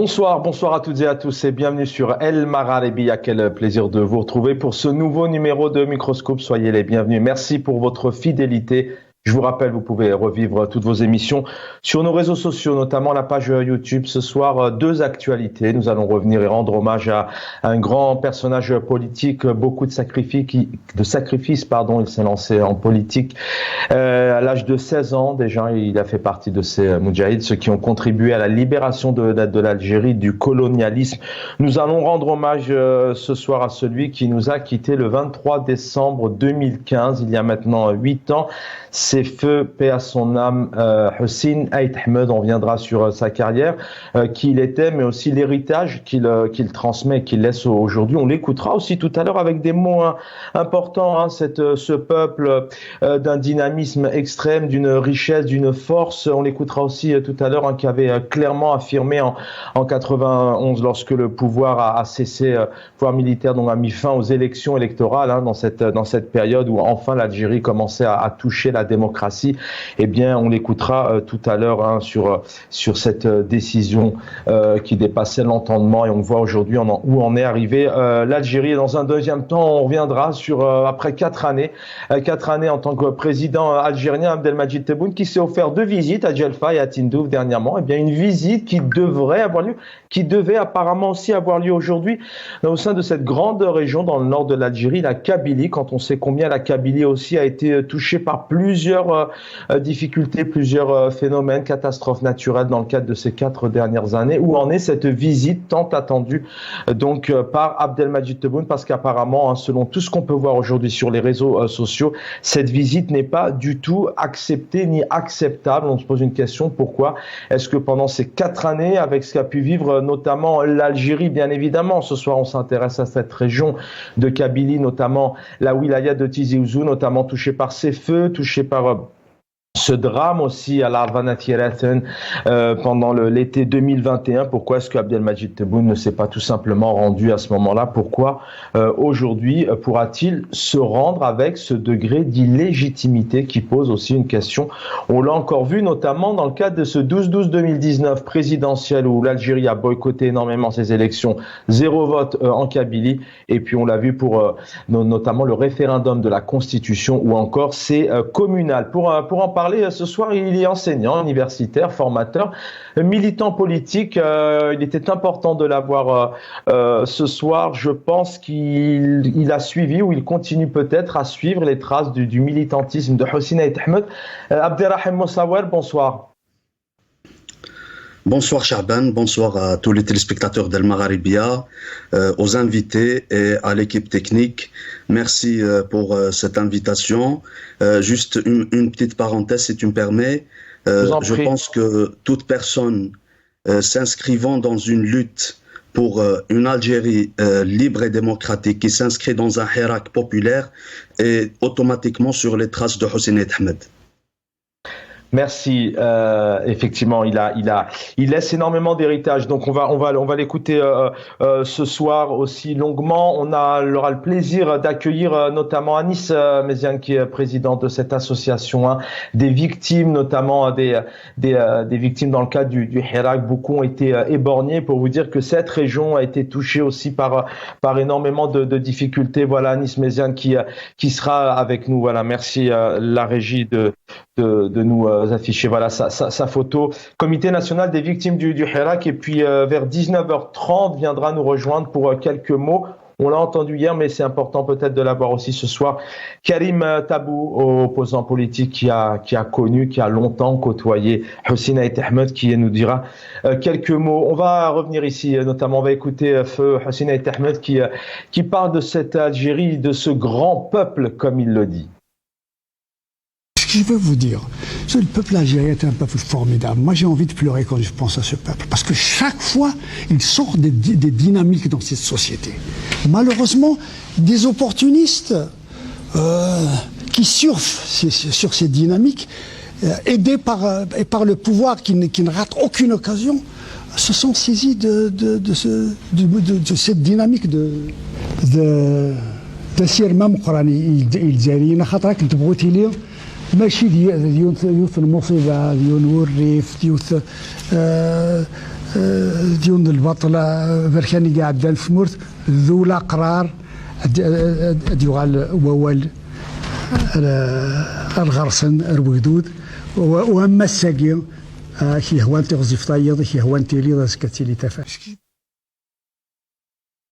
Bonsoir, bonsoir à toutes et à tous et bienvenue sur El Magharibia. Quel plaisir de vous retrouver pour ce nouveau numéro de Microscope. Soyez les bienvenus. Merci pour votre fidélité. Je vous rappelle, vous pouvez revivre toutes vos émissions sur nos réseaux sociaux, notamment la page YouTube. Ce soir, deux actualités. Nous allons revenir et rendre hommage à un grand personnage politique, beaucoup de sacrifices. Il s'est lancé en politique à l'âge de 16 ans. Déjà, il a fait partie de ces moudjahids, ceux qui ont contribué à la libération de l'Algérie du colonialisme. Nous allons rendre hommage ce soir à celui qui nous a quittés le 23 décembre 2015, il y a maintenant 8 ans. C'est feu, paix à son âme, Hussein Ait Ahmed. On reviendra sur sa carrière, qui il était, mais aussi l'héritage qu'il transmet, qu'il laisse aujourd'hui. On l'écoutera aussi tout à l'heure avec des mots importants. Ce peuple d'un dynamisme extrême, d'une richesse, d'une force. On l'écoutera aussi tout à l'heure, qui avait clairement affirmé en 91, lorsque le pouvoir a cessé, le pouvoir militaire donc a mis fin aux élections électorales, dans cette période où enfin l'Algérie commençait à toucher la démocratie. Eh bien, on l'écoutera tout à l'heure sur cette décision qui dépassait l'entendement, et on voit aujourd'hui où en est arrivé l'Algérie. Et dans un deuxième temps, on reviendra sur après 4 années en tant que président algérien, Abdelmadjid Tebboune, qui s'est offert 2 visites à Djelfa et à Tindouf dernièrement. Eh bien, une visite qui devrait avoir lieu, qui devait apparemment aussi avoir lieu aujourd'hui au sein de cette grande région dans le nord de l'Algérie, la Kabylie. Quand on sait combien la Kabylie aussi a été touchée par plusieurs difficultés, plusieurs phénomènes, catastrophes naturelles dans le cadre de ces 4 dernières années. Où en est cette visite tant attendue donc par Abdelmadjid Tebboune? Parce qu'apparemment, selon tout ce qu'on peut voir aujourd'hui sur les réseaux sociaux, cette visite n'est pas du tout acceptée ni acceptable. On se pose une question: pourquoi est-ce que pendant ces 4 années, avec ce qu'a pu vivre notamment l'Algérie, bien évidemment, ce soir on s'intéresse à cette région de Kabylie, notamment la wilaya de Tizi Ouzou, notamment touchée par ces feux, touchée par ce drame aussi à l'Arvana Thiereten pendant l'été 2021. Pourquoi est-ce que Abdelmadjid Tebboune ne s'est pas tout simplement rendu à ce moment-là? Pourquoi aujourd'hui pourra-t-il se rendre avec ce degré d'illégitimité qui pose aussi une question? On l'a encore vu notamment dans le cadre de ce 12-12-2019 présidentiel où l'Algérie a boycotté énormément ses élections, 0 vote en Kabylie, et puis on l'a vu pour notamment le référendum de la Constitution ou encore ces communales. Pour en parler ce soir, il est enseignant, universitaire, formateur, militant politique. Il était important de l'avoir ce soir. Je pense qu'il a suivi, ou il continue peut-être à suivre les traces du militantisme de Hussein Ait Ahmed. Abderrahim Moussaouer, bonsoir. Bonsoir Charban, bonsoir à tous les téléspectateurs d'El Magharibia, aux invités et à l'équipe technique. Merci pour cette invitation. Juste une petite parenthèse, si tu me permets. Je pense que toute personne s'inscrivant dans une lutte pour une Algérie libre et démocratique qui s'inscrit dans un hirak populaire est automatiquement sur les traces de Hussein Ait Ahmed. Merci. Effectivement, il laisse énormément d'héritage. Donc on va l'écouter ce soir aussi longuement. On aura le plaisir d'accueillir notamment Anis Méziane, qui est présidente de cette association, des victimes, notamment des victimes dans le cadre du Hirak. Beaucoup ont été éborgnés. Pour vous dire que cette région a été touchée aussi par énormément de difficultés. Voilà, Anis Méziane qui sera avec nous. Voilà, merci la régie de nous afficher sa photo. Comité national des victimes du Hirak. Et puis vers 19h30 viendra nous rejoindre pour quelques mots. On l'a entendu hier, mais c'est important peut-être de l'avoir aussi ce soir. Karim Tabou, opposant politique qui a longtemps côtoyé Hussein Ait Ahmed, qui nous dira quelques mots. On va revenir ici, notamment on va écouter feu Hussein Ait Ahmed qui parle de cette Algérie, de ce grand peuple, comme il le dit. Ce que je veux vous dire, le peuple algérien est un peuple formidable. Moi, j'ai envie de pleurer quand je pense à ce peuple, parce que chaque fois, il sort des dynamiques dans cette société. Malheureusement, des opportunistes qui surfent sur ces dynamiques, aidés par le pouvoir qui ne rate aucune occasion, se sont saisis de cette dynamique de سير قراني الجزائريين خاطر كنت بغيتي لي ماشي ديال يوث المصيبه ديال الريف ديوث ديون البطلة بركاني قاعد دان في مرت ذو لا قرار ديوغال ووال الغرسن الوجدود وأما الساقي كي هو انت غزيف طايض كي هو انت لي ضاسك تيلي تفاش.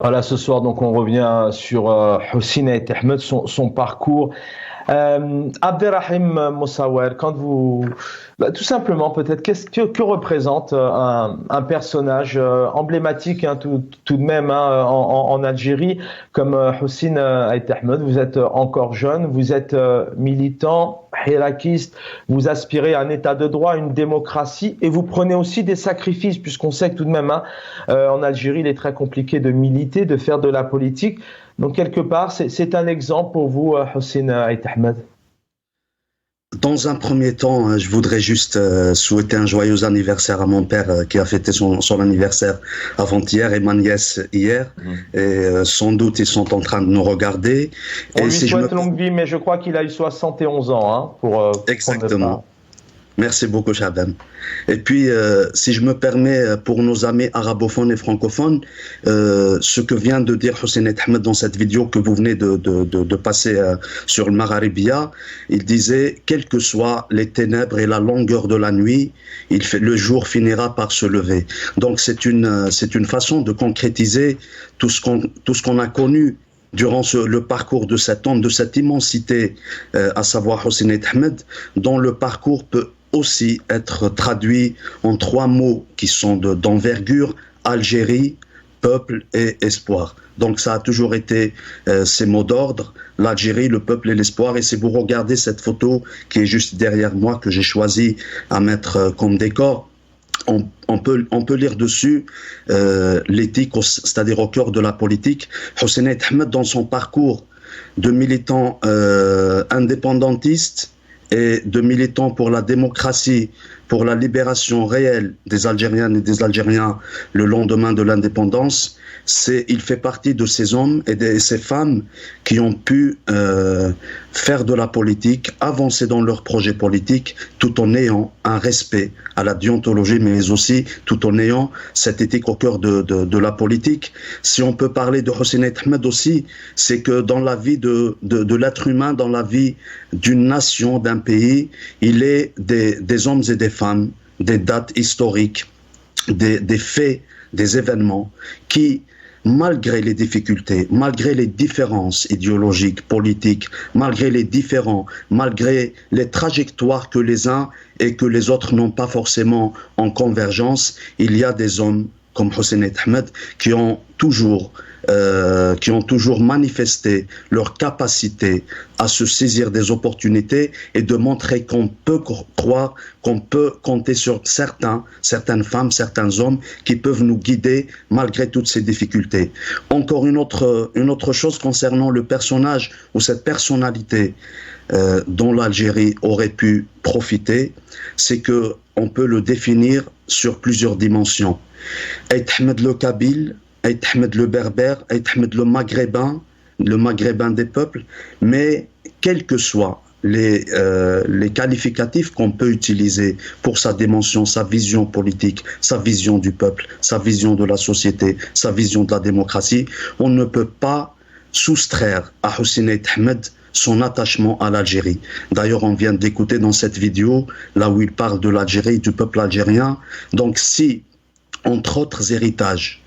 Voilà, ce soir, donc, on revient sur Hossein Ait Ahmed, son parcours. Abderrahim Moussaouer, quand vous... tout simplement, peut-être, que représente un personnage emblématique, hein, tout de même, hein, en Algérie, comme Hossein Ait Ahmed? Vous êtes encore jeune, vous êtes militant, hirakiste, vous aspirez à un état de droit, une démocratie, et vous prenez aussi des sacrifices, puisqu'on sait que tout de même, hein, en Algérie, il est très compliqué de militer, de faire de la politique. Donc, quelque part, c'est un exemple pour vous, Hossein Ait Ahmed. Dans un premier temps, je voudrais juste souhaiter un joyeux anniversaire à mon père qui a fêté son anniversaire avant-hier et ma nièce hier. Et sans doute, ils sont en train de nous regarder. On lui souhaite longue vie, mais je crois qu'il a eu 71 ans. Hein, Exactement. Merci beaucoup, Chaban. Et puis, si je me permets, pour nos amis arabophones et francophones, ce que vient de dire Hossein Ait Ahmed dans cette vidéo que vous venez de passer sur le Maghrébia, il disait, quelles que soient les ténèbres et la longueur de la nuit, le jour finira par se lever. Donc, c'est une façon de concrétiser tout ce qu'on a connu durant le parcours de cet homme, de cette immensité, à savoir Hossein Ait Ahmed, dont le parcours peut aussi être traduit en 3 mots qui sont d'envergure: Algérie, peuple et espoir. Donc ça a toujours été ces mots d'ordre, l'Algérie, le peuple et l'espoir. Et si vous regardez cette photo qui est juste derrière moi, que j'ai choisi à mettre comme décor, on peut lire dessus l'éthique, c'est-à-dire au cœur de la politique. Hossein Ait Ahmed, dans son parcours de militant indépendantiste et de militant pour la démocratie, pour la libération réelle des Algériennes et des Algériens le lendemain de l'indépendance, il fait partie de ces hommes et de ces femmes qui ont pu faire de la politique, avancer dans leurs projets politiques, tout en ayant un respect à la déontologie, mais aussi tout en ayant cette éthique au cœur de la politique. Si on peut parler de Hossein Ait Ahmed aussi, c'est que dans la vie de l'être humain, dans la vie d'une nation, d'un pays, il est des hommes et des femmes, des dates historiques, des faits, des événements qui, malgré les difficultés, malgré les différences idéologiques, politiques, malgré les différends, malgré les trajectoires que les uns et que les autres n'ont pas forcément en convergence, il y a des hommes comme Hossein Ait Ahmed qui ont toujours manifesté leur capacité à se saisir des opportunités et de montrer qu'on peut croire, qu'on peut compter sur certaines femmes, certains hommes qui peuvent nous guider malgré toutes ces difficultés. Encore une autre chose concernant le personnage ou cette personnalité dont l'Algérie aurait pu profiter, c'est que on peut le définir sur plusieurs dimensions. Ait Ahmed le Kabyle, Ait Ahmed le Berbère, Ait Ahmed le Maghrébin des peuples, mais quels que soient les qualificatifs qu'on peut utiliser pour sa dimension, sa vision politique, sa vision du peuple, sa vision de la société, sa vision de la démocratie, on ne peut pas soustraire à Hossein Ait Ahmed son attachement à l'Algérie. D'ailleurs, on vient d'écouter dans cette vidéo, là où il parle de l'Algérie, du peuple algérien. Donc si, entre autres héritages,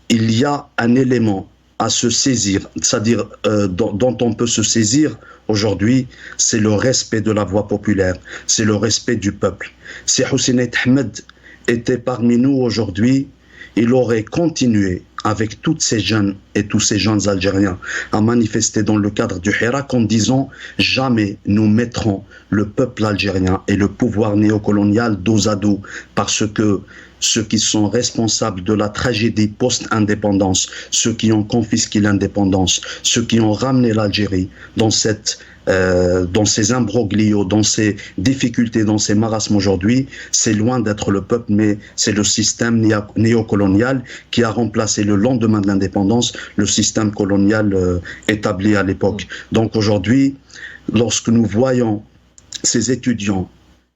il y a un élément à se saisir, c'est-à-dire dont on peut se saisir aujourd'hui, c'est le respect de la voix populaire, c'est le respect du peuple. Si Hossein Ait Ahmed était parmi nous aujourd'hui, il aurait continué avec toutes ces jeunes et tous ces jeunes Algériens à manifester dans le cadre du Hirak en disant « Jamais nous mettrons le peuple algérien et le pouvoir néocolonial dos à dos parce que ceux qui sont responsables de la tragédie post-indépendance, ceux qui ont confisqué l'indépendance, ceux qui ont ramené l'Algérie dans ces imbroglios, dans ces difficultés, dans ces marasmes aujourd'hui, c'est loin d'être le peuple, mais c'est le système néocolonial qui a remplacé le lendemain de l'indépendance le système colonial établi à l'époque. Donc aujourd'hui, lorsque nous voyons ces étudiants,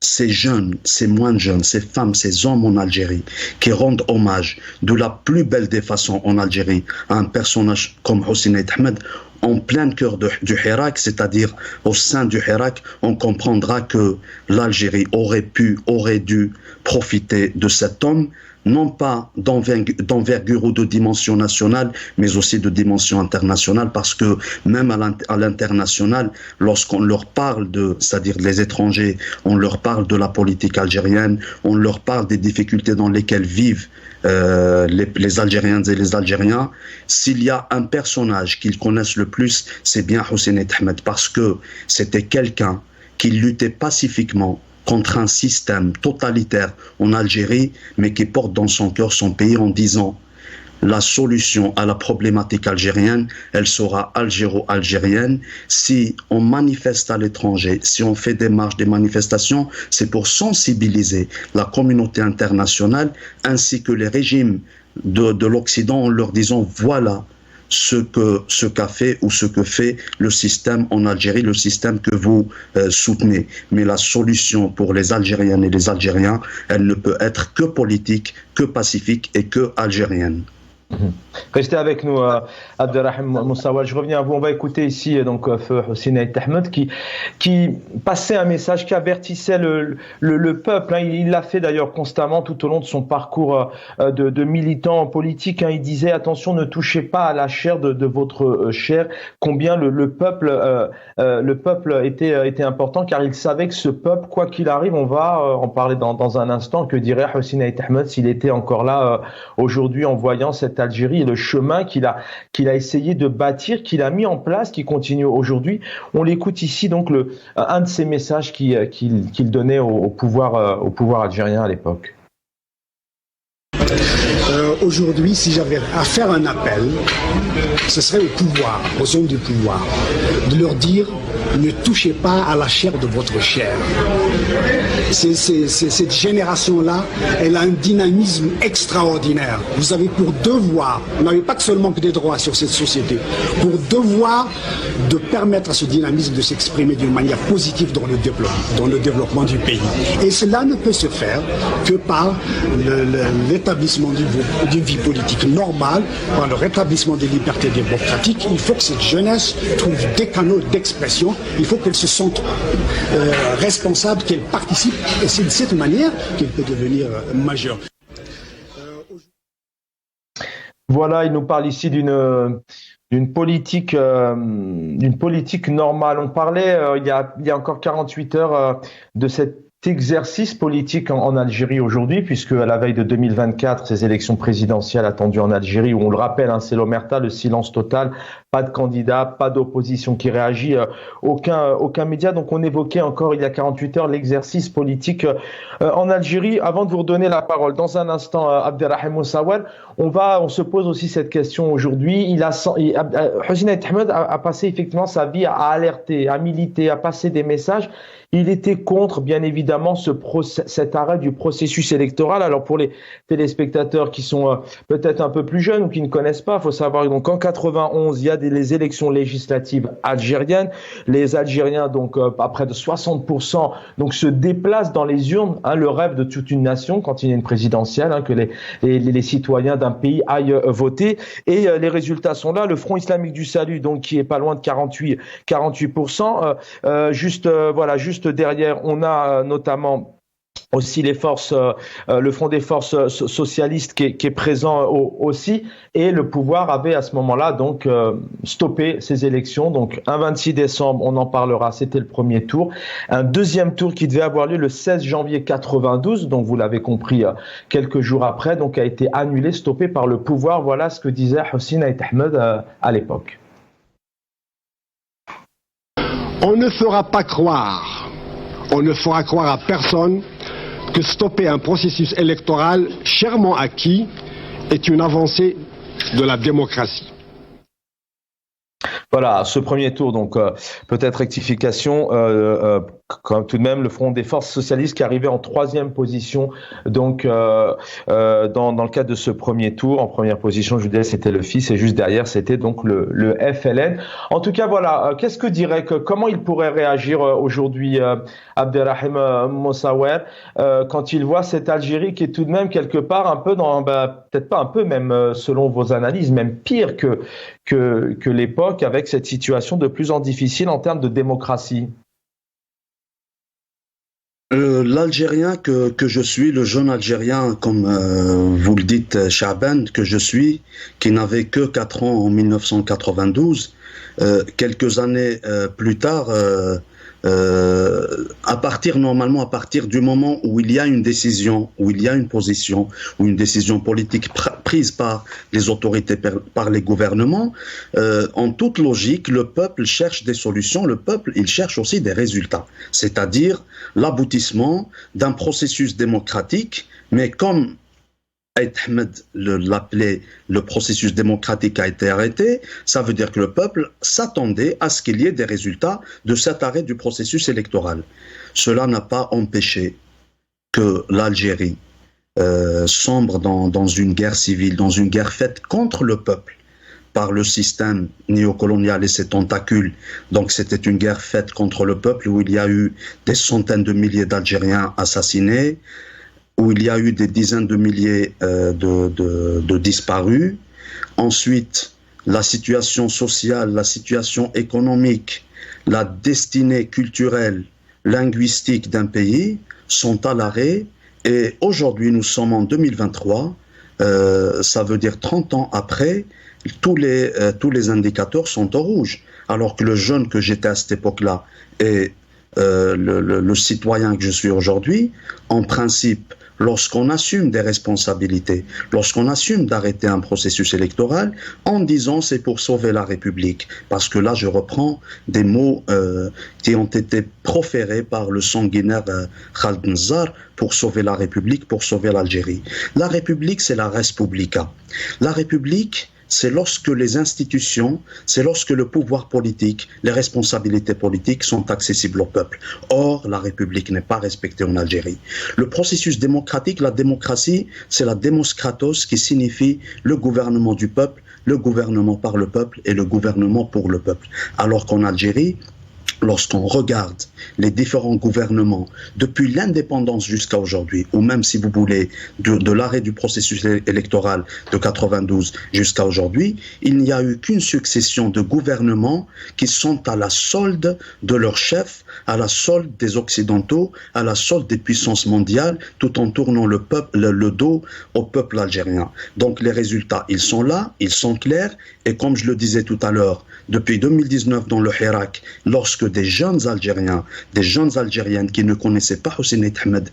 ces jeunes, ces moins jeunes, ces femmes, ces hommes en Algérie qui rendent hommage de la plus belle des façons en Algérie à un personnage comme Hossein Ait Ahmed, en plein cœur du Hirak, c'est-à-dire au sein du Hirak, on comprendra que l'Algérie aurait dû profiter de cet homme, non pas d'envergure ou de dimension nationale, mais aussi de dimension internationale, parce que même à l'international, lorsqu'on leur parle c'est-à-dire les étrangers, on leur parle de la politique algérienne, on leur parle des difficultés dans lesquelles vivent les Algériennes et les Algériens, s'il y a un personnage qu'ils connaissent le plus, c'est bien Hossein Ait Ahmed, parce que c'était quelqu'un qui luttait pacifiquement contre un système totalitaire en Algérie, mais qui porte dans son cœur son pays en disant: la solution à la problématique algérienne, elle sera algéro-algérienne. Si on manifeste à l'étranger, si on fait des marches, des manifestations, c'est pour sensibiliser la communauté internationale ainsi que les régimes de l'Occident en leur disant: voilà ce qu'a fait ou ce que fait le système en Algérie, le système que vous soutenez. Mais la solution pour les Algériennes et les Algériens, elle ne peut être que politique, que pacifique et que algérienne. Restez avec nous, Abderrahim Moussawal. Je reviens à vous. On va écouter ici donc Hossein Ait Ahmed qui passait un message, qui avertissait le peuple. Il l'a fait d'ailleurs constamment tout au long de son parcours de militant politique. Il disait: attention, ne touchez pas à la chair de votre chair. Combien le peuple était important, car il savait que ce peuple, quoi qu'il arrive, on va en parler dans un instant. Que dirait Hossein Ait Ahmed s'il était encore là aujourd'hui, en voyant cette Algérie et le chemin qu'il a essayé de bâtir, qu'il a mis en place, qui continue aujourd'hui. On l'écoute ici, donc un de ces messages qu'il donnait au pouvoir algérien à l'époque. Aujourd'hui, si j'avais à faire un appel, ce serait au pouvoir, aux hommes du pouvoir, de leur dire: ne touchez pas à la chair de votre chair. Cette génération-là, elle a un dynamisme extraordinaire. Vous avez pour devoir, vous n'avez pas seulement que des droits sur cette société, pour devoir de permettre à ce dynamisme de s'exprimer d'une manière positive dans le développement du pays. Et cela ne peut se faire que par l'établissement d'une vie politique normale, par le rétablissement des libertés démocratiques. Il faut que cette jeunesse trouve des canaux d'expression, il faut qu'elle se sente responsable, qu'elle participe, et c'est de cette manière qu'elle peut devenir majeure. Voilà, il nous parle ici d'une politique normale. On parlait il y a encore 48 heures de cet exercice politique en Algérie aujourd'hui, puisque à la veille de 2024, ces élections présidentielles attendues en Algérie, où on le rappelle, c'est l'omerta, le silence total, pas de candidat, pas d'opposition qui réagit, aucun média. Donc on évoquait encore il y a 48 heures l'exercice politique en Algérie. Avant de vous redonner la parole, dans un instant, Abderrahim Moussawal, on se pose aussi cette question aujourd'hui. Hossein Ait Ahmed a passé effectivement sa vie à alerter, à militer, à passer des messages. Il était contre, bien évidemment, cet arrêt du processus électoral. Alors pour les téléspectateurs qui sont peut-être un peu plus jeunes ou qui ne connaissent pas, il faut savoir donc qu'en 91, il y a les élections législatives algériennes. Les Algériens, donc à près de 60%, donc se déplacent dans les urnes. Le rêve de toute une nation quand il y a une présidentielle, que les citoyens d'un pays aillent voter. Et les résultats sont là. Le Front islamique du salut, donc qui est pas loin de 48%. Juste derrière, on a notamment aussi les forces, le Front des forces socialistes qui est présent aussi, et le pouvoir avait à ce moment-là donc stoppé ces élections. Donc un 26 décembre, on en parlera, c'était le premier tour. Un deuxième tour qui devait avoir lieu le 16 janvier 92, donc vous l'avez compris, quelques jours après, donc a été annulé, stoppé par le pouvoir. Voilà ce que disait Hossein Ait Ahmed à l'époque. On ne fera croire à personne que stopper un processus électoral chèrement acquis est une avancée de la démocratie. Voilà, ce premier tour, donc peut-être rectification, quand tout de même le Front des forces socialistes qui arrivait en 3e position, donc dans le cadre de ce premier tour. En première position, je vous disais, c'était le FIS, et juste derrière, c'était donc le FLN. En tout cas, voilà, qu'est-ce que dirait, comment il pourrait réagir aujourd'hui Abderrahim Moussaouer quand il voit cette Algérie qui est tout de même quelque part un peu peut-être pas un peu, même selon vos analyses, même pire que l'époque, avec cette situation de plus en difficile en termes de démocratie? L'Algérien que je suis, le jeune Algérien, comme vous le dites, Chaban, que je suis, qui n'avait que 4 ans en 1992, quelques années plus tard, à partir du moment où il y a une décision, où il y a une position, ou une décision politique prise par les autorités, par les gouvernements, en toute logique, le peuple cherche des solutions, le peuple, il cherche aussi des résultats, c'est-à-dire l'aboutissement d'un processus démocratique, mais comme Aït Ahmed l'appelait, le processus démocratique a été arrêté, ça veut dire que le peuple s'attendait à ce qu'il y ait des résultats de cet arrêt du processus électoral. Cela n'a pas empêché que l'Algérie sombre dans une guerre civile, dans une guerre faite contre le peuple par le système néocolonial et ses tentacules. Donc c'était une guerre faite contre le peuple où il y a eu des centaines de milliers d'Algériens assassinés, où il y a eu des dizaines de milliers de disparus. Ensuite, la situation sociale, la situation économique, la destinée culturelle, linguistique d'un pays sont à l'arrêt. Et aujourd'hui, nous sommes en 2023, ça veut dire 30 ans après, tous les indicateurs sont au rouge. Alors que le jeune que j'étais à cette époque-là et le citoyen que je suis aujourd'hui, en principe, lorsqu'on assume des responsabilités, lorsqu'on assume d'arrêter un processus électoral en disant c'est pour sauver la République, parce que là je reprends des mots qui ont été proférés par le sanguinaire Khaled Nzar pour sauver la République, pour sauver l'Algérie. La République, c'est la res publica. La République, c'est lorsque les institutions, c'est lorsque le pouvoir politique, les responsabilités politiques sont accessibles au peuple. Or, la République n'est pas respectée en Algérie. Le processus démocratique, la démocratie, c'est la Demos Kratos qui signifie le gouvernement du peuple, le gouvernement par le peuple et le gouvernement pour le peuple. Alors qu'en Algérie, lorsqu'on regarde les différents gouvernements depuis l'indépendance jusqu'à aujourd'hui, ou même si vous voulez de l'arrêt du processus électoral de 92 jusqu'à aujourd'hui, il n'y a eu qu'une succession de gouvernements qui sont à la solde de leurs chefs, à la solde des Occidentaux, à la solde des puissances mondiales, tout en tournant le dos au peuple algérien. Donc les résultats, ils sont là, ils sont clairs, et comme je le disais tout à l'heure, depuis 2019 dans le Hirak, lorsque des jeunes Algériens, des jeunes Algériennes qui ne connaissaient pas Hossein Ahmed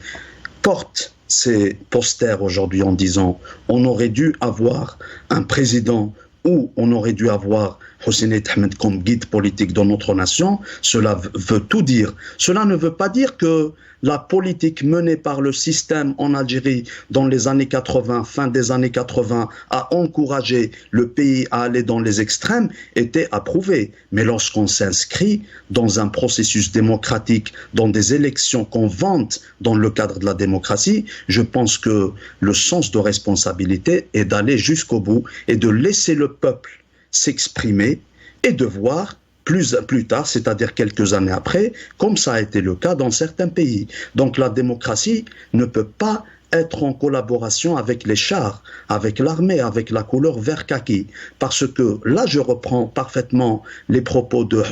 portent ces posters aujourd'hui en disant on aurait dû avoir un président ou on aurait dû avoir Hossein Ahmed comme guide politique dans notre nation, cela veut tout dire. Cela ne veut pas dire que la politique menée par le système en Algérie dans les années 80, fin des années 80, a encouragé le pays à aller dans les extrêmes était approuvée. Mais lorsqu'on s'inscrit dans un processus démocratique, dans des élections qu'on vante dans le cadre de la démocratie, je pense que le sens de responsabilité est d'aller jusqu'au bout et de laisser le peuple s'exprimer et de voir plus tard, c'est-à-dire quelques années après, comme ça a été le cas dans certains pays. Donc la démocratie ne peut pas être en collaboration avec les chars, avec l'armée, avec la couleur vert kaki. Parce que là, je reprends parfaitement les propos de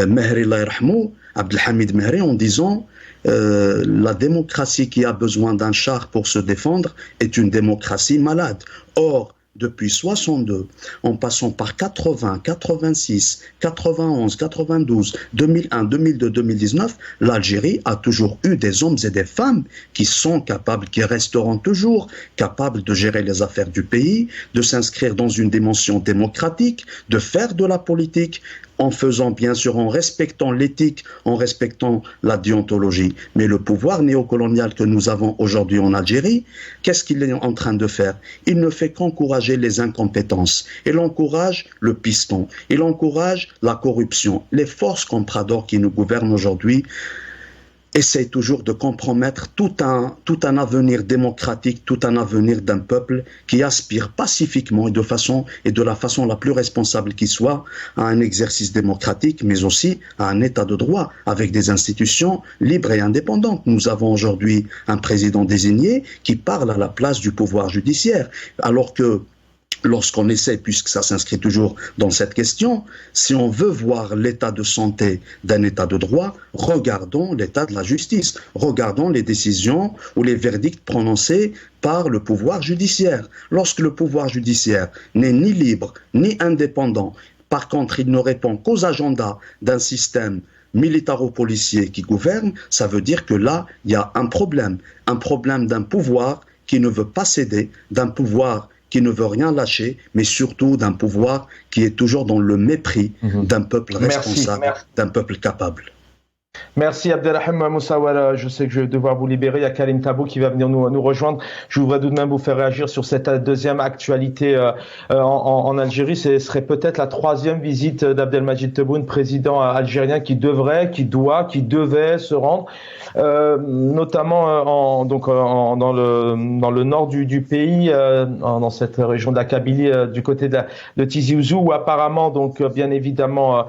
Mehri Laïrahmou, Abdelhamid Mehri, en disant la démocratie qui a besoin d'un char pour se défendre est une démocratie malade. Or, depuis 62, en passant par 80, 86, 91, 92, 2001, 2002, 2019, l'Algérie a toujours eu des hommes et des femmes qui sont capables, qui resteront toujours capables de gérer les affaires du pays, de s'inscrire dans une dimension démocratique, de faire de la politique en faisant bien sûr, en respectant l'éthique, en respectant la déontologie. Mais le pouvoir néocolonial que nous avons aujourd'hui en Algérie, qu'est-ce qu'il est en train de faire? Il ne fait qu'encourager les incompétences. Il encourage le piston. Il encourage la corruption. Les forces compradors qui nous gouvernent aujourd'hui essaye toujours de compromettre tout un avenir démocratique, tout un avenir d'un peuple qui aspire pacifiquement et de la façon la plus responsable qui soit à un exercice démocratique, mais aussi à un état de droit avec des institutions libres et indépendantes. Nous avons aujourd'hui un président désigné qui parle à la place du pouvoir judiciaire, alors que lorsqu'on essaie, puisque ça s'inscrit toujours dans cette question, si on veut voir l'état de santé d'un état de droit, regardons l'état de la justice, regardons les décisions ou les verdicts prononcés par le pouvoir judiciaire. Lorsque le pouvoir judiciaire n'est ni libre ni indépendant, par contre il ne répond qu'aux agendas d'un système militaro-policier qui gouverne, ça veut dire que là, il y a un problème d'un pouvoir qui ne veut pas céder, d'un pouvoir qui ne veut rien lâcher, mais surtout d'un pouvoir qui est toujours dans le mépris d'un peuple responsable, d'un peuple capable. Merci Abdelrahim Moussawara, je sais que je vais devoir vous libérer, il y a Karim Tabou qui va venir nous rejoindre. Je voudrais tout de même vous faire réagir sur cette deuxième actualité en Algérie. Ce serait peut-être la troisième visite d'Abdelmajid Tebboune, président algérien, qui devait se rendre, notamment dans le nord du pays, dans cette région de la Kabylie, du côté de Tizi Ouzou, où apparemment, bien évidemment,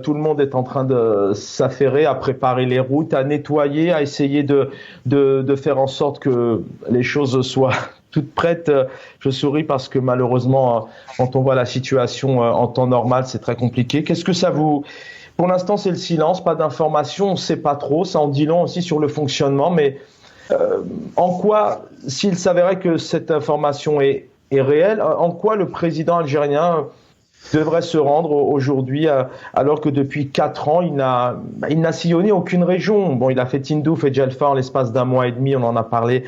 tout le monde est en train de s'affairer à préparer les routes, à nettoyer, à essayer de faire en sorte que les choses soient toutes prêtes. Je souris parce que malheureusement, quand on voit la situation en temps normal, c'est très compliqué. Qu'est-ce que ça vous... Pour l'instant, c'est le silence, pas d'informations, on ne sait pas trop. Ça en dit long aussi sur le fonctionnement, mais en quoi, s'il s'avérait que cette information est réelle, en quoi le président algérien devrait se rendre aujourd'hui, alors que depuis 4 ans, il n'a sillonné aucune région. Bon, il a fait Tindouf et Djelfa en l'espace d'un mois et demi, on en a parlé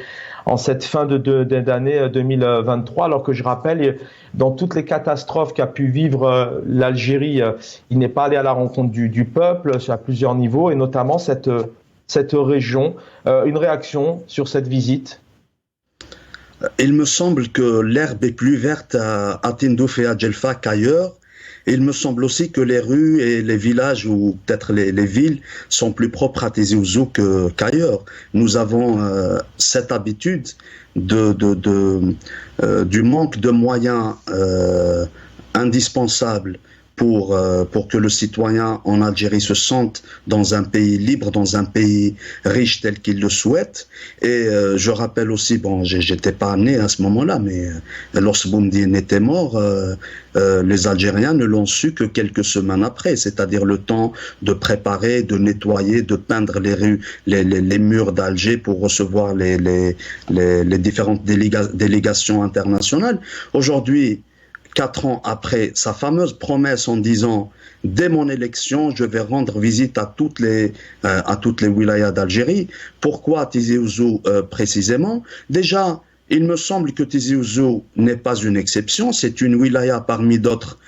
en cette fin d'année 2023, alors que je rappelle, dans toutes les catastrophes qu'a pu vivre l'Algérie, il n'est pas allé à la rencontre du peuple à plusieurs niveaux, et notamment cette région. Une réaction sur cette visite? Il me semble que l'herbe est plus verte à Tindouf et à Djelfa qu'ailleurs. Il me semble aussi que les rues et les villages, ou peut-être les villes, sont plus propres à Tizi Ouzou qu'ailleurs. Nous avons cette habitude du manque de moyens indispensables pour que le citoyen en Algérie se sente dans un pays libre, dans un pays riche tel qu'il le souhaite. Et je rappelle aussi, bon, j'étais pas né à ce moment-là, mais lorsque Boumediene était mort, les Algériens ne l'ont su que quelques semaines après, c'est-à-dire le temps de préparer, de nettoyer, de peindre les rues, les murs d'Alger pour recevoir les différentes délégations internationales. Aujourd'hui, 4 ans après sa fameuse promesse en disant « Dès mon élection, je vais rendre visite à toutes les wilayas d'Algérie ». Pourquoi Tizi Ouzou précisément? Déjà, il me semble que Tizi Ouzou n'est pas une exception, c'est une wilaya parmi d'autres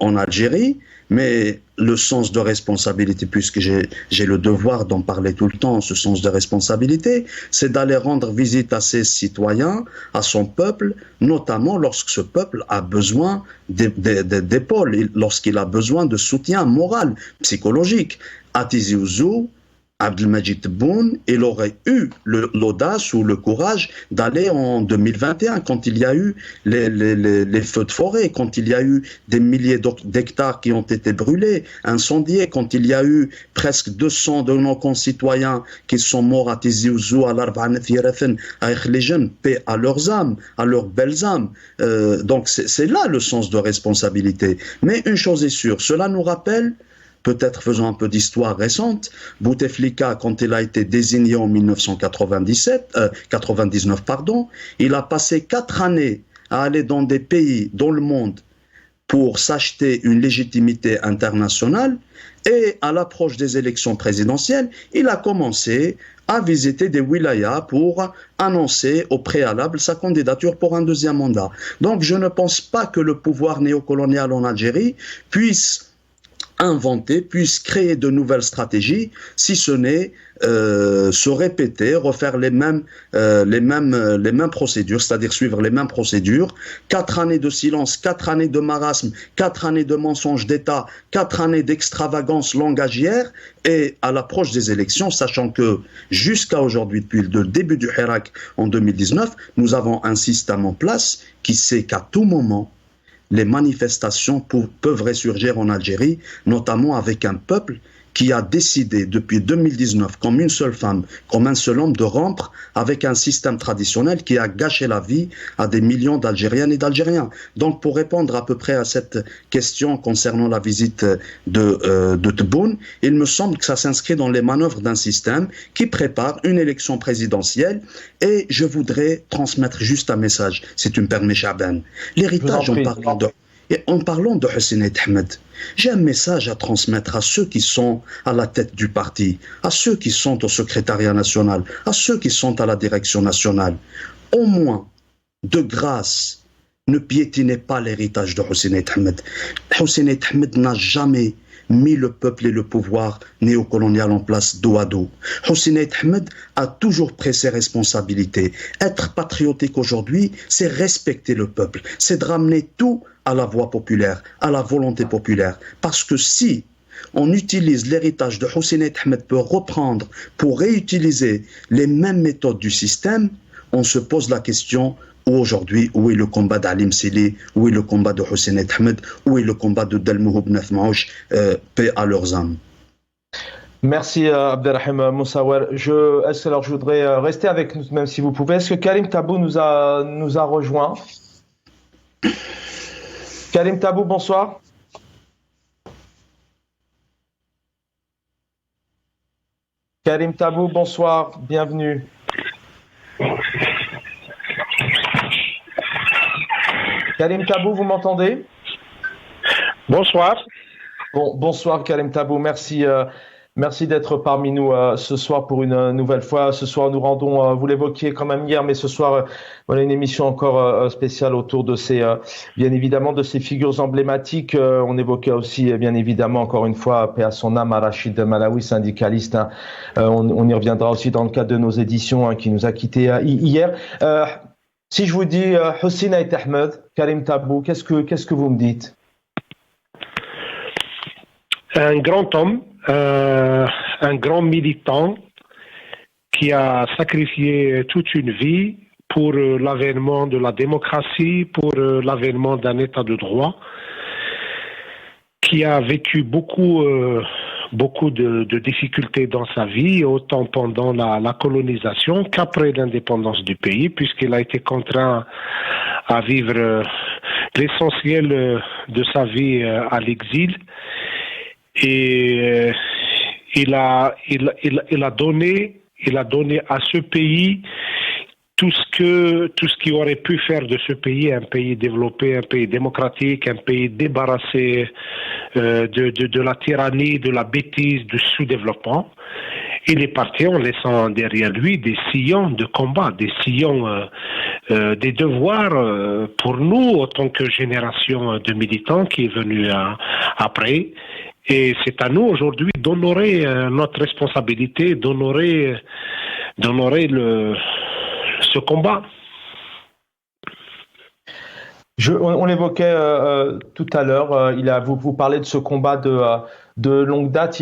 en Algérie, mais le sens de responsabilité, puisque j'ai le devoir d'en parler tout le temps, ce sens de responsabilité, c'est d'aller rendre visite à ses citoyens, à son peuple, notamment lorsque ce peuple a besoin d'épaules, lorsqu'il a besoin de soutien moral, psychologique. À Tizi Ouzou, Abdelmajid Tebboune, il aurait eu l'audace ou le courage d'aller en 2021, quand il y a eu les feux de forêt, quand il y a eu des milliers d'hectares qui ont été brûlés, incendiés, quand il y a eu presque 200 de nos concitoyens qui sont morts à Tizi Ouzou, à l'Arba'an Firefen, avec les jeunes, paix à leurs âmes, à leurs belles âmes. Donc c'est là le sens de responsabilité. Mais une chose est sûre, cela nous rappelle, peut-être faisons un peu d'histoire récente, Bouteflika, quand il a été désigné en 1999, il a passé 4 années à aller dans des pays dans le monde pour s'acheter une légitimité internationale, et à l'approche des élections présidentielles, il a commencé à visiter des wilayas pour annoncer au préalable sa candidature pour un 2e mandat. Donc je ne pense pas que le pouvoir néocolonial en Algérie puisse inventer, puisse créer de nouvelles stratégies, si ce n'est se répéter, refaire les mêmes procédures, c'est-à-dire suivre les mêmes procédures. 4 années de silence, 4 années de marasme, 4 années de mensonges d'État, 4 années d'extravagance langagière, et à l'approche des élections, sachant que jusqu'à aujourd'hui, depuis le début du Hirak en 2019, nous avons un système en place qui sait qu'à tout moment, les manifestations peuvent ressurgir en Algérie, notamment avec un peuple qui a décidé depuis 2019, comme une seule femme, comme un seul homme, de rompre avec un système traditionnel qui a gâché la vie à des millions d'Algériennes et d'Algériens. Donc, pour répondre à peu près à cette question concernant la visite de Tebboune, il me semble que ça s'inscrit dans les manœuvres d'un système qui prépare une élection présidentielle. Et je voudrais transmettre juste un message, si tu me permets, Chaban. L'héritage en parlant de Hussein Ait Ahmed, j'ai un message à transmettre à ceux qui sont à la tête du parti, à ceux qui sont au secrétariat national, à ceux qui sont à la direction nationale. Au moins, de grâce, ne piétinez pas l'héritage de Hussein Ait Ahmed. Hussein Ait Ahmed n'a jamais mis le peuple et le pouvoir néocolonial en place dos à dos. Hussein Ait Ahmed a toujours pris ses responsabilités. Être patriotique aujourd'hui, c'est respecter le peuple, c'est de ramener tout à la voix populaire, à la volonté populaire. Parce que si on utilise l'héritage de Hussein Ait Ahmed pour reprendre, pour réutiliser les mêmes méthodes du système, on se pose la question: aujourd'hui, où est le combat d'Alim Sili, où est le combat de Hussein Ait Ahmed, où est le combat de Delmoub Nafmaouch, paix à leurs âmes. Merci Abdelrahim Moussawer. Alors je voudrais rester avec nous, même si vous pouvez. Est-ce que Karim Tabou nous a rejoint? Karim Tabou, bonsoir. Karim Tabou, bonsoir, bienvenue. Karim Tabou, vous m'entendez? Bonsoir. Bonsoir Karim Tabou, merci d'être parmi nous ce soir pour une nouvelle fois. Ce soir, nous rendons, vous l'évoquiez quand même hier, mais ce soir, voilà une émission encore spéciale autour de bien évidemment, de ces figures emblématiques. On évoquait aussi, bien évidemment, encore une fois, paix à son âme, à Rachid Malawi, syndicaliste. On y reviendra aussi dans le cadre de nos éditions, qui nous a quittés hier. Si je vous dis Hussein Ait Ahmed, Karim Tabou, qu'est-ce que vous me dites? Un grand homme, un grand militant qui a sacrifié toute une vie pour l'avènement de la démocratie, pour l'avènement d'un état de droit, qui a vécu beaucoup de difficultés dans sa vie, autant pendant la colonisation qu'après l'indépendance du pays, puisqu'il a été contraint à vivre l'essentiel de sa vie à l'exil. Et il a donné à ce pays tout ce qui aurait pu faire de ce pays un pays développé, un pays démocratique, un pays débarrassé de la tyrannie, de la bêtise, du sous-développement. Il est parti en laissant derrière lui des sillons de combat, des sillons des devoirs pour nous, en tant que génération de militants qui est venue après. Et c'est à nous aujourd'hui d'honorer notre responsabilité, d'honorer ce combat. On l'évoquait tout à l'heure. Vous parlez de ce combat de longue date.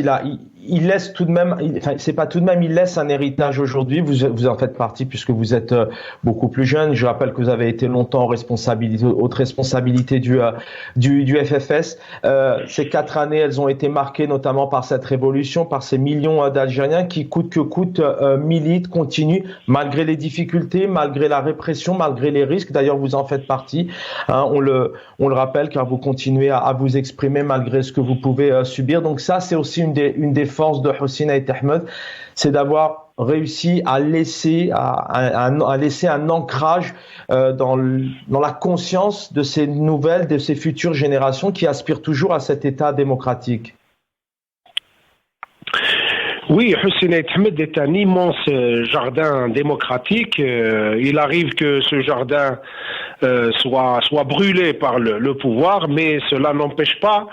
Il laisse tout de même. C'est pas tout de même. Il laisse un héritage aujourd'hui. Vous en faites partie puisque vous êtes beaucoup plus jeune. Je rappelle que vous avez été longtemps haute responsabilité du FFS. Ces 4 années, elles ont été marquées notamment par cette révolution, par ces millions d'Algériens qui coûte que coûte militent, continuent malgré les difficultés, malgré la répression, malgré les risques. D'ailleurs, vous en faites partie. On le rappelle car vous continuez à vous exprimer malgré ce que vous pouvez subir. Donc ça, c'est aussi une des forces de Hussein Ait Ahmed, c'est d'avoir réussi à laisser un ancrage dans la conscience de ces nouvelles, de ces futures générations qui aspirent toujours à cet État démocratique. Oui, Hussein Ahmed est un immense jardin démocratique. Il arrive que ce jardin soit brûlé par le pouvoir, mais cela n'empêche pas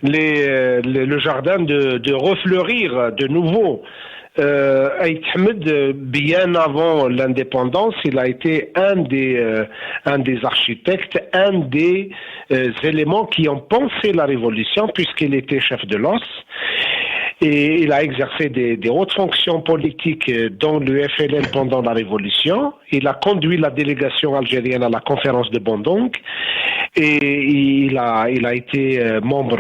le jardin de refleurir de nouveau. Ahmed, bien avant l'indépendance, il a été un des architectes, un des éléments qui ont pensé la révolution, puisqu'il était chef de l'OS. Et il a exercé des hautes fonctions politiques dans le FLN pendant la Révolution. Il a conduit la délégation algérienne à la conférence de Bandung. Et il a été membre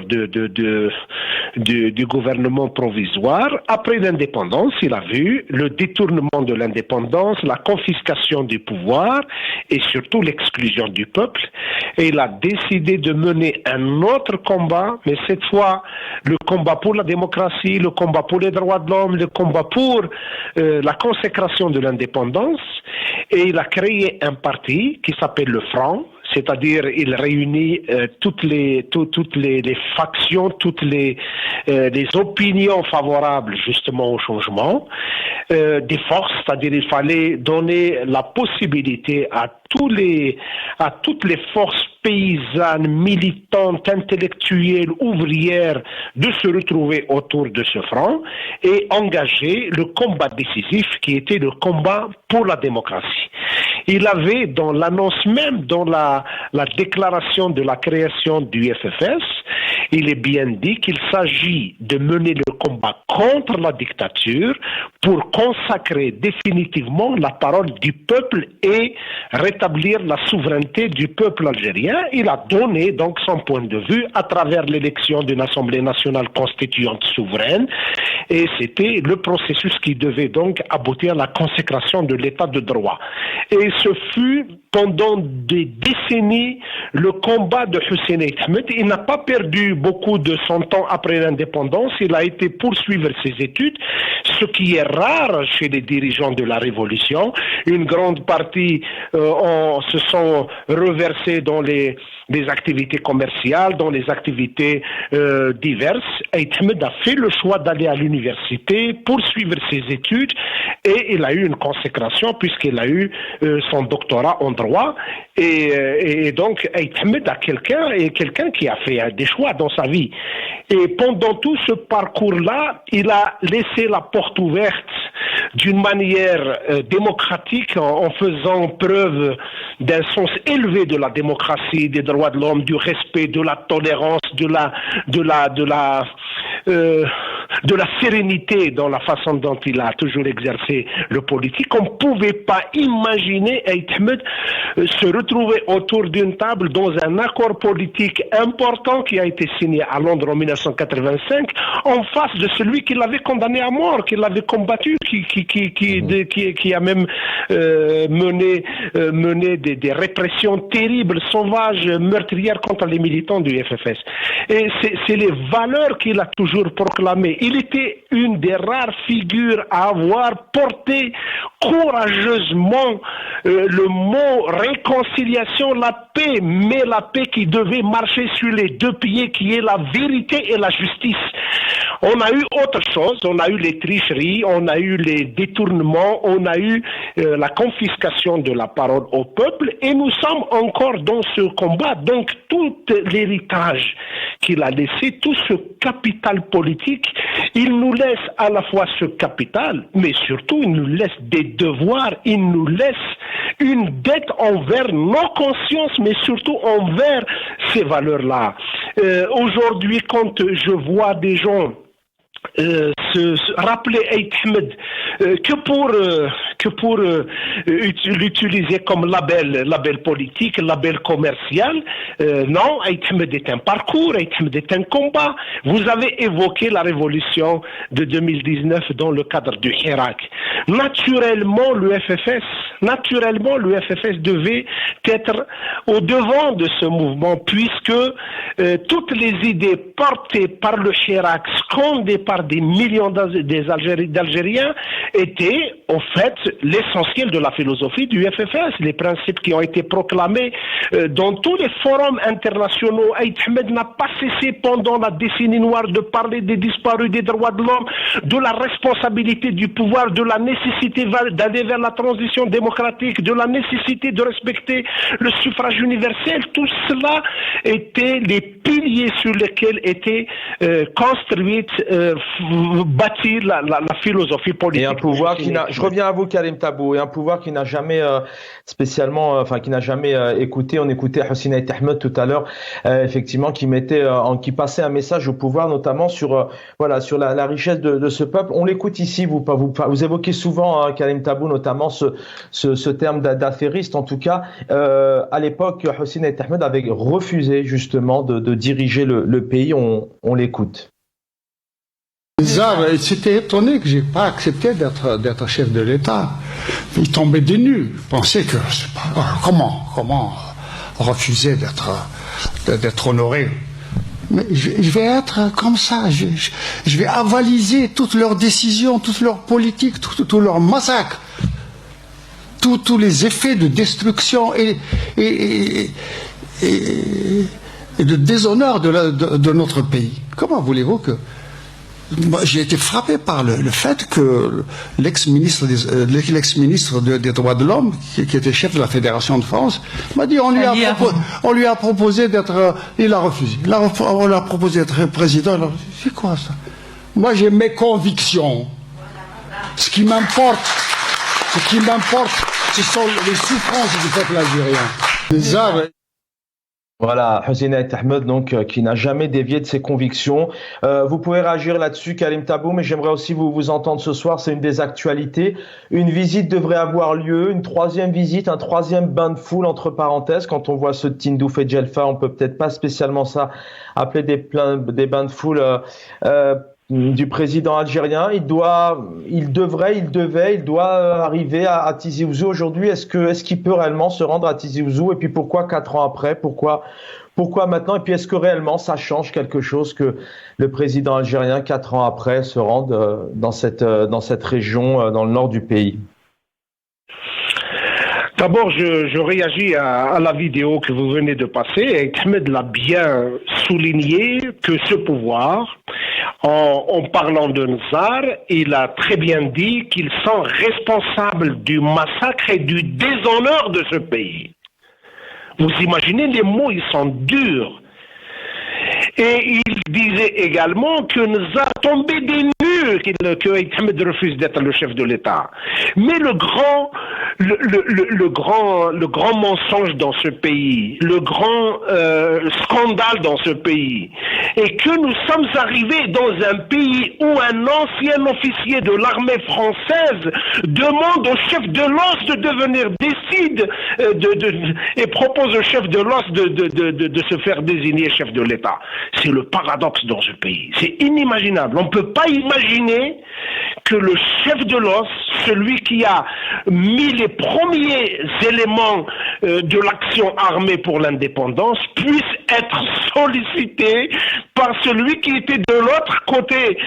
du gouvernement provisoire. Après l'indépendance, il a vu le détournement de l'indépendance, la confiscation du pouvoir et surtout l'exclusion du peuple. Et il a décidé de mener un autre combat, mais cette fois le combat pour la démocratie, le combat pour les droits de l'homme, le combat pour la consécration de l'indépendance. Et il a créé un parti qui s'appelle le Front. C'est-à-dire, il réunit toutes les factions, toutes les opinions favorables justement au changement, des forces. C'est-à-dire, il fallait donner la possibilité à toutes les forces paysannes, militantes, intellectuelles, ouvrières de se retrouver autour de ce front et engager le combat décisif qui était le combat pour la démocratie. Il avait dans l'annonce même, dans la déclaration de la création du FFS, il est bien dit qu'il s'agit de mener le combat contre la dictature pour consacrer définitivement la parole du peuple et rétablir la souveraineté du peuple algérien. Il a donné donc son point de vue à travers l'élection d'une Assemblée nationale constituante souveraine et c'était le processus qui devait donc aboutir à la consécration de l'état de droit. Et ce fut pendant des décennies le combat de Hussein Ahmed. Il n'a pas perdu beaucoup de son temps après l'indépendance. Il a été poursuivre ses études, ce qui est rare chez les dirigeants de la Révolution. Une grande partie se sont reversés dans les activités commerciales, dans les activités diverses. Ahmed a fait le choix d'aller à l'université, poursuivre ses études et il a eu une consécration puisqu'il a eu son doctorat en droit et donc Ahmed a quelqu'un qui a fait des choix dans sa vie. Et pendant tout ce parcours-là, il a laissé la porte ouverte d'une manière démocratique en faisant preuve d'un sens élevé de la démocratie, des droits de l'homme, du respect, de la tolérance, de la sérénité dans la façon dont il a toujours exercé le politique. On ne pouvait pas imaginer Ahmed se retrouver autour d'une table dans un accord politique important qui a été signé à Londres en 1985 en face de celui qui l'avait condamné à mort, qui l'avait combattu, qui a même mené des répressions terribles, sauvages, meurtrières contre les militants du FFS. Et c'est les valeurs qu'il a toujours proclamées. Il était une des rares figures à avoir porté courageusement le mot réconciliation, la paix, mais la paix qui devait marcher sur les deux pieds, qui est la vérité et la justice. On a eu autre chose, on a eu les tricheries, on a eu les détournements, on a eu la confiscation de la parole au peuple et nous sommes encore dans ce combat. Donc tout l'héritage qu'il a laissé, tout ce capital politique, il nous laisse à la fois ce capital, mais surtout il nous laisse des devoirs, il nous laisse une dette envers nos consciences, mais surtout envers ces valeurs-là. Aujourd'hui, quand je vois des gens se rappeler Ahmed que pour l'utiliser comme label politique, label commercial. Non, Ahmed est un parcours, Ahmed est un combat. Vous avez évoqué la révolution de 2019 dans le cadre du Hirak. Naturellement, le FFS Naturellement, le FFS devait être au devant de ce mouvement, puisque toutes les idées portées par le Chirac, scandées par des millions d'Algériens, étaient au fait l'essentiel de la philosophie du FFS, les principes qui ont été proclamés dans tous les forums internationaux. Aït Ahmed n'a pas cessé pendant la décennie noire de parler des disparus, des droits de l'homme, de la responsabilité du pouvoir, de la nécessité d'aller vers la transition démocratique, de la nécessité de respecter le suffrage universel. Tout cela étaient les piliers sur lesquels était construite, bâtie la philosophie politique. Et un pouvoir qui n'a, je reviens à vous Karim Tabou, et un pouvoir qui n'a jamais spécialement, qui n'a jamais écouté. On écoutait Hossein Aït Ahmed tout à l'heure, effectivement, qui passait un message au pouvoir, notamment sur la richesse de ce peuple. On l'écoute ici. Vous évoquez souvent, Karim Tabou, notamment ce terme d'affairiste. En tout cas, à l'époque, Hossein Aït Ahmed avait refusé justement de diriger le pays. On l'écoute. C'était étonné que j'ai pas accepté d'être chef de l'État. Il tombait des nues. Il pensait que comment refuser d'être honoré. Mais je vais être comme ça. Je vais avaliser toutes leurs décisions, toutes leurs politiques, tous leurs massacres, tous les effets de destruction et de déshonneur de notre pays. Comment voulez-vous que... J'ai été frappé par le fait que l'ex-ministre des droits de l'homme, qui était chef de la Fédération de France, m'a dit on lui a proposé d'être... Il a refusé. On lui a proposé d'être président. C'est quoi ça? Moi j'ai mes convictions. Ce qui m'importe, ce sont les souffrances du peuple algérien. Voilà, Hossein Aït Ahmed, donc, qui n'a jamais dévié de ses convictions. Vous pouvez réagir là-dessus, Karim Tabou, mais j'aimerais aussi vous entendre ce soir. C'est une des actualités. Une visite devrait avoir lieu, une troisième visite, un troisième bain de foule, entre parenthèses. Quand on voit ceux de Tindouf et Djelfa, on peut peut-être pas spécialement ça appeler des bains de foule du président algérien. Il doit arriver à Tizi Ouzou aujourd'hui. Est-ce qu'il peut réellement se rendre à Tizi Ouzou? Et puis pourquoi 4 ans après? Pourquoi maintenant? Et puis est-ce que réellement ça change quelque chose que le président algérien 4 ans après se rende dans cette région, dans le nord du pays? D'abord, je réagis à la vidéo que vous venez de passer. Et Ahmed l'a bien souligné que ce pouvoir, en parlant de Nzar, il a très bien dit qu'ils sont responsables du massacre et du déshonneur de ce pays. Vous imaginez, les mots, ils sont durs. Et il disait également que Nzar tombait des nues, que Aït Ahmed refuse d'être le chef de l'État. Mais le grand mensonge dans ce pays, le grand scandale dans ce pays, est que nous sommes arrivés dans un pays où un ancien officier de l'armée française demande au chef de l'OS de devenir décide et propose au chef de l'OS de se faire désigner chef de l'État. C'est le paradoxe dans ce pays. C'est inimaginable. On ne peut pas imaginer que le chef de l'OS, celui qui a mis les premiers éléments de l'action armée pour l'indépendance, puisse être sollicité par celui qui était de l'autre côté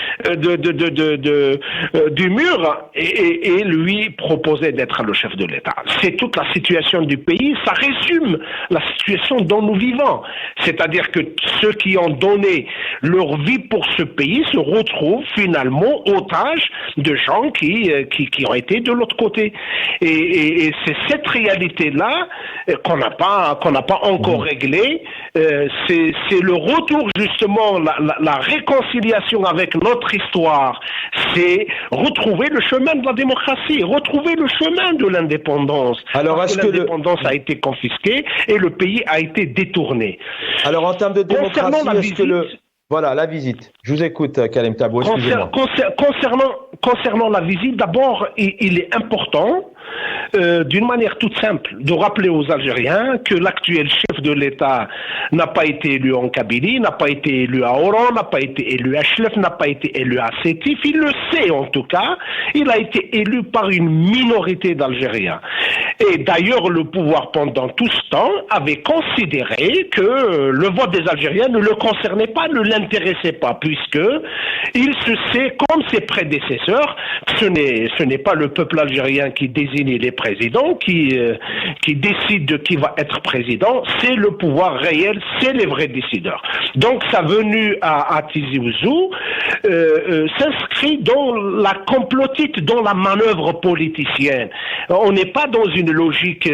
du mur et lui proposait d'être le chef de l'État. C'est toute la situation du pays. Ça résume la situation dont nous vivons. C'est-à-dire que ceux qui ont donné leur vie pour ce pays se retrouvent finalement otages de gens qui ont été de l'autre côté. Et c'est cette réalité-là qu'on n'a pas encore réglée. C'est le retour, justement, la réconciliation avec notre histoire. C'est retrouver le chemin de la démocratie, retrouver le chemin de l'indépendance. Alors, est-ce que l'indépendance a été confisquée et le pays a été détourné? Alors, en termes de démocratie, voilà, la visite. Je vous écoute, Karim Tabou, excusez-moi. Concernant la visite, d'abord, il est important, d'une manière toute simple, de rappeler aux Algériens que l'actuel chef de l'État n'a pas été élu en Kabylie, n'a pas été élu à Oran, n'a pas été élu à Chlef, n'a pas été élu à Sétif. Il le sait en tout cas. Il a été élu par une minorité d'Algériens. Et d'ailleurs, le pouvoir, pendant tout ce temps, avait considéré que le vote des Algériens ne le concernait pas, ne l'intéressait pas, puisque il se sait, comme ses prédécesseurs, que ce n'est pas le peuple algérien qui désigne les présidents, qui décide de qui va être président, c'est le pouvoir réel, c'est les vrais décideurs. Donc sa venue à Tizi Ouzou s'inscrit dans la complotite, dans la manœuvre politicienne. On n'est pas dans une logique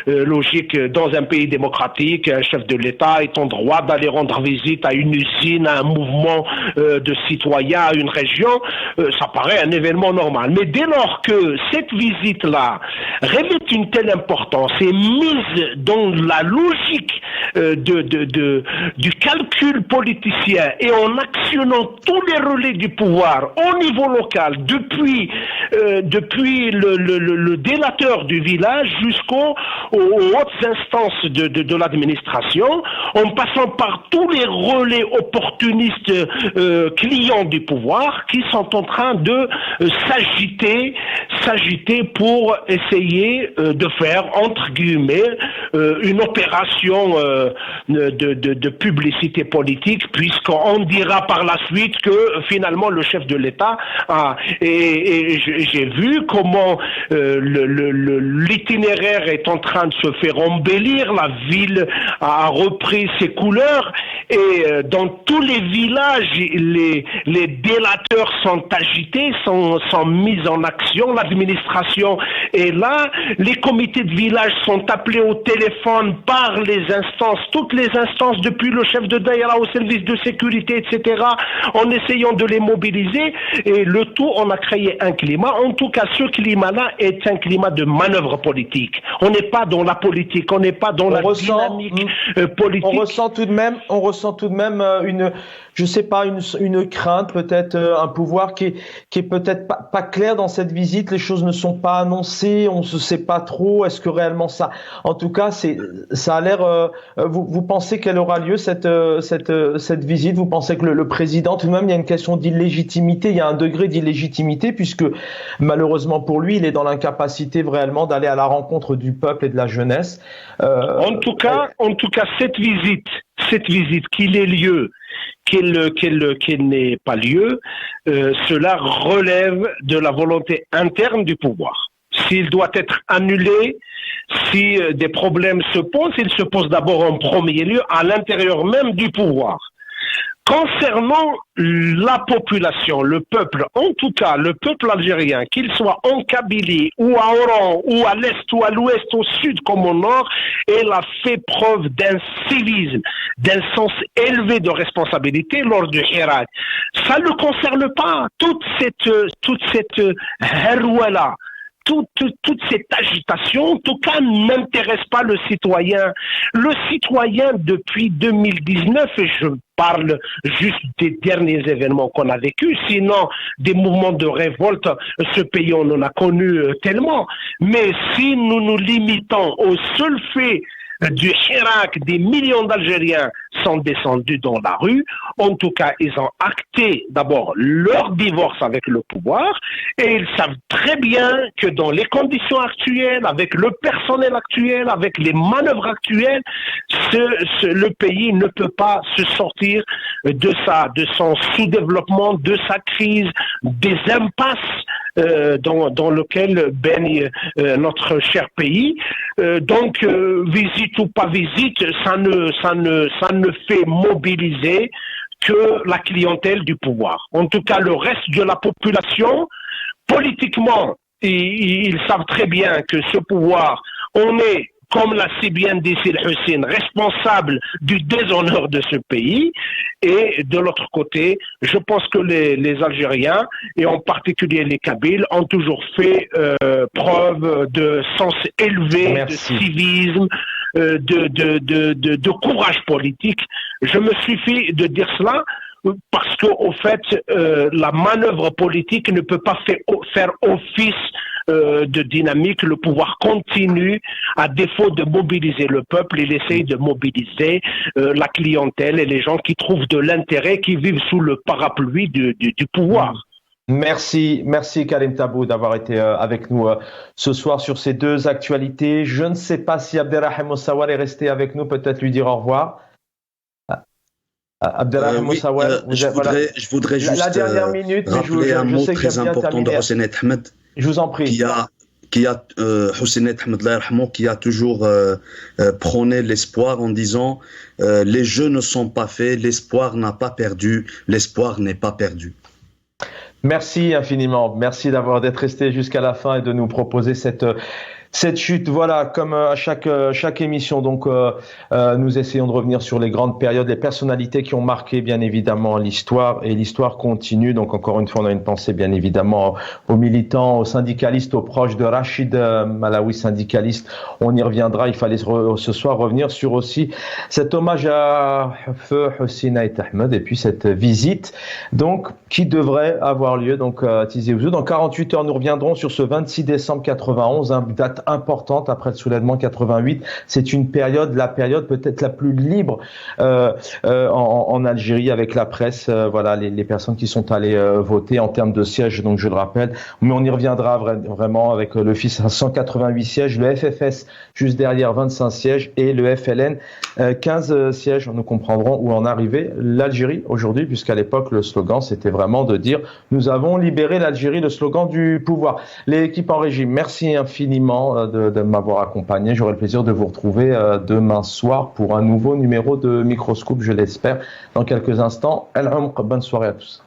dans un pays démocratique. Un chef de l'État est en droit d'aller rendre visite à une usine, à un mouvement de citoyens, à une région. Ça paraît un événement normal. Mais dès lors que cette visite-là revêt une telle importance et mise dans la logique du calcul politicien et en actionnant tous les relais du pouvoir au niveau local, depuis le délateur du village jusqu'aux hautes instances de l'administration, en passant par tous les relais opportunistes clients du pouvoir qui sont en train de s'agiter pour essayer de faire, entre guillemets, une opération de publicité politique, puisqu'on dira par la suite que finalement le chef de l'État et j'ai vu comment l'itinéraire est en train de se faire embellir, la ville a repris ses couleurs et dans tous les villages les délateurs sont agités, sont mis en action, l'administration est là, les comités de village sont appelés au téléphone par les instances, toutes les instances depuis le chef de Daïra au service de sécurité, etc., en essayant de les mobiliser, et le tout, on a créé un climat. En tout cas, ce climat-là est un climat de manœuvre politique. On n'est pas dans la politique, on n'est pas dans la dynamique politique. On ressent tout de même une crainte, peut-être un pouvoir qui est peut-être pas clair dans cette visite. Les choses ne sont pas annoncées, on ne sait pas trop. Est-ce que réellement ça, en tout cas, ça a l'air. Vous pensez qu'elle aura lieu cette visite? Vous pensez que le président, tout de même, il y a une question d'illégitimité, il y a un degré d'illégitimité puisque malheureusement pour lui, il est dans l'incapacité réellement d'aller à la rencontre du peuple et de la jeunesse. En tout cas, cette visite qu'il ait lieu, qu'elle n'ait pas lieu, cela relève de la volonté interne du pouvoir. S'il doit être annulé, si des problèmes se posent, il se pose d'abord en premier lieu à l'intérieur même du pouvoir. Concernant la population, le peuple, en tout cas le peuple algérien, qu'il soit en Kabylie ou à Oran ou à l'est ou à l'ouest, au sud comme au nord, il a fait preuve d'un civisme, d'un sens élevé de responsabilité lors du Hirak. Ça ne le concerne pas. Toute cette herwala, toute cette agitation, en tout cas, n'intéresse pas le citoyen. Le citoyen, depuis 2019, et je parle juste des derniers événements qu'on a vécus, sinon des mouvements de révolte, ce pays, on en a connu tellement. Mais si nous nous limitons au seul fait du Hirak, des millions d'Algériens sont descendus dans la rue. En tout cas, ils ont acté d'abord leur divorce avec le pouvoir et ils savent très bien que dans les conditions actuelles, avec le personnel actuel, avec les manœuvres actuelles, le pays ne peut pas se sortir de son sous-développement, de sa crise, des impasses dans lequel baigne notre cher pays. Donc, visite ou pas visite, ça ne fait mobiliser que la clientèle du pouvoir. En tout cas, le reste de la population, politiquement, ils savent très bien que ce pouvoir, on est, comme l'a si bien dit Sil Hussein, responsable du déshonneur de ce pays. Et de l'autre côté, je pense que les Algériens, et en particulier les Kabyles, ont toujours fait preuve de sens élevé, Merci. de civisme, de courage politique. Je me suffis de dire cela parce qu'au fait, la manœuvre politique ne peut pas faire office de dynamique. Le pouvoir continue, à défaut de mobiliser le peuple, il essaye de mobiliser la clientèle et les gens qui trouvent de l'intérêt, qui vivent sous le parapluie du pouvoir. Merci Karim Tabou d'avoir été avec nous ce soir sur ces deux actualités. Je ne sais pas si Abderrahim Moussawar est resté avec nous, peut-être lui dire au revoir. Abderrahim Moussawar, je voudrais juste la dernière minute, rappeler un mot très important de Hossein Ahmed. Je vous en prie. Hossein Ahmed qui a toujours prôné l'espoir en disant les jeux ne sont pas faits, l'espoir n'a pas perdu, l'espoir n'est pas perdu. Merci infiniment. Merci d'être resté jusqu'à la fin et de nous proposer cette chute. Voilà, comme à chaque émission, donc nous essayons de revenir sur les grandes périodes, les personnalités qui ont marqué bien évidemment l'histoire, et l'histoire continue. Donc encore une fois, on a une pensée bien évidemment aux militants, aux syndicalistes, aux proches de Rachid Malawi, syndicaliste. On y reviendra. Il fallait ce soir revenir sur aussi cet hommage à Feu Hossein Ahmed et puis cette visite donc qui devrait avoir lieu donc à Tizi Ouzou. Dans 48 heures, nous reviendrons sur ce 26 décembre 91, date importante après le soulèvement 88. C'est la période peut-être la plus libre en Algérie avec la presse. Voilà, les personnes qui sont allées voter en termes de sièges, donc je le rappelle. Mais on y reviendra vraiment avec le FIS à 188 sièges, le FFS juste derrière 25 sièges et le FLN 15 sièges. Nous comprendrons où en arrivait l'Algérie aujourd'hui, puisqu'à l'époque le slogan c'était vraiment de dire nous avons libéré l'Algérie, le slogan du pouvoir. L'équipe en régie, merci infiniment de m'avoir accompagné. J'aurai le plaisir de vous retrouver demain soir pour un nouveau numéro de Microscope, je l'espère, dans quelques instants. El Amr, bonne soirée à tous.